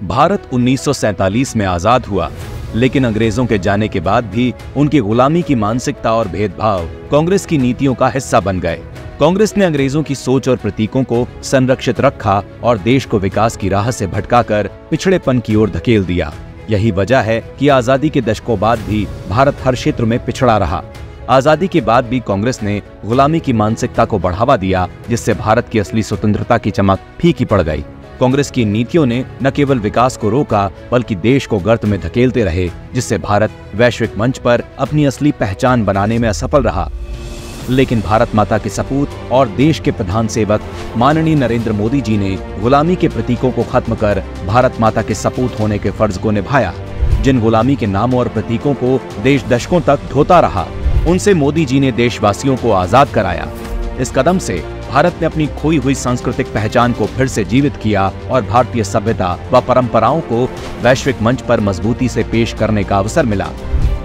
भारत 1947 में आजाद हुआ, लेकिन अंग्रेजों के जाने के बाद भी उनकी गुलामी की मानसिकता और भेदभाव कांग्रेस की नीतियों का हिस्सा बन गए। कांग्रेस ने अंग्रेजों की सोच और प्रतीकों को संरक्षित रखा और देश को विकास की राह से भटकाकर पिछड़ेपन की ओर धकेल दिया। यही वजह है कि आजादी के दशकों बाद भी भारत हर क्षेत्र में पिछड़ा रहा। आजादी के बाद भी कांग्रेस ने गुलामी की मानसिकता को बढ़ावा दिया, जिससे भारत की असली स्वतंत्रता की चमक फीकी पड़ गई। कांग्रेस की नीतियों ने न केवल विकास को रोका, बल्कि देश को गर्त में धकेलते रहे, जिससे भारत वैश्विक मंच पर अपनी असली पहचान बनाने में असफल रहा। लेकिन भारत माता के सपूत और देश के प्रधान सेवक माननीय नरेंद्र मोदी जी ने गुलामी के प्रतीकों को खत्म कर भारत माता के सपूत होने के फर्ज को निभाया। जिन गुलामी के नामों और प्रतीकों को देश दशकों तक ढोता रहा, उनसे मोदी जी ने देशवासियों को आजाद कराया। इस कदम से भारत ने अपनी खोई हुई सांस्कृतिक पहचान को फिर से जीवित किया और भारतीय सभ्यता व परंपराओं को वैश्विक मंच पर मजबूती से पेश करने का अवसर मिला।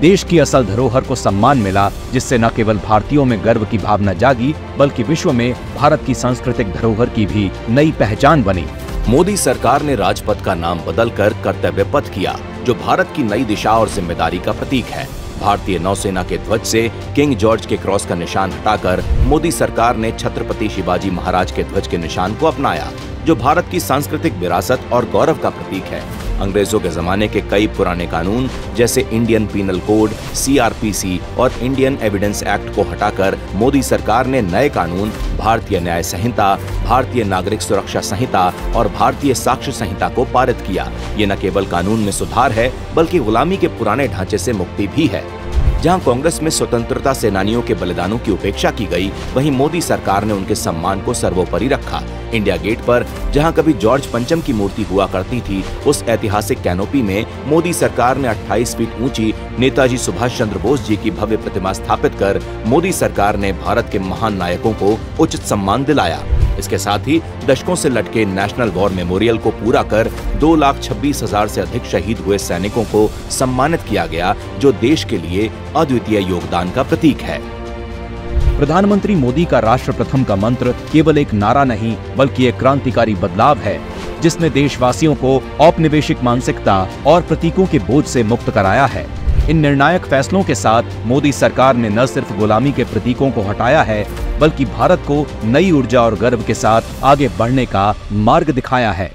देश की असल धरोहर को सम्मान मिला, जिससे न केवल भारतीयों में गर्व की भावना जागी, बल्कि विश्व में भारत की सांस्कृतिक धरोहर की भी नई पहचान बनी। मोदी सरकार ने राजपथ का नाम बदलकर कर्तव्य पथ किया, जो भारत की नई दिशा और जिम्मेदारी का प्रतीक है। भारतीय नौसेना के ध्वज से किंग जॉर्ज के क्रॉस का निशान हटाकर मोदी सरकार ने छत्रपति शिवाजी महाराज के ध्वज के निशान को अपनाया, जो भारत की सांस्कृतिक विरासत और गौरव का प्रतीक है। अंग्रेजों के जमाने के कई पुराने कानून जैसे इंडियन पीनल कोड, CRPC और इंडियन एविडेंस एक्ट को हटाकर मोदी सरकार ने नए कानून भारतीय न्याय संहिता, भारतीय नागरिक सुरक्षा संहिता और भारतीय साक्ष्य संहिता को पारित किया। ये न केवल कानून में सुधार है, बल्कि गुलामी के पुराने ढांचे से मुक्ति भी है। जहां कांग्रेस में स्वतंत्रता सेनानियों के बलिदानों की उपेक्षा की गई, वहीं मोदी सरकार ने उनके सम्मान को सर्वोपरि रखा। इंडिया गेट पर जहां कभी जॉर्ज पंचम की मूर्ति हुआ करती थी, उस ऐतिहासिक कैनोपी में मोदी सरकार ने 28 फीट ऊंची नेताजी सुभाष चंद्र बोस जी की भव्य प्रतिमा स्थापित कर मोदी सरकार ने भारत के महान नायकों को उचित सम्मान दिलाया। इसके साथ ही दशकों से लटके नेशनल वॉर मेमोरियल को पूरा कर 2,26,000 से अधिक शहीद हुए सैनिकों को सम्मानित किया गया, जो देश के लिए अद्वितीय योगदान का प्रतीक है। प्रधानमंत्री मोदी का राष्ट्र प्रथम का मंत्र केवल एक नारा नहीं, बल्कि एक क्रांतिकारी बदलाव है, जिसने देशवासियों को औपनिवेशिक मानसिकता और प्रतीकों के बोझ से मुक्त कराया है। इन निर्णायक फैसलों के साथ मोदी सरकार ने न सिर्फ गुलामी के प्रतीकों को हटाया है, बल्कि भारत को नई ऊर्जा और गर्व के साथ आगे बढ़ने का मार्ग दिखाया है।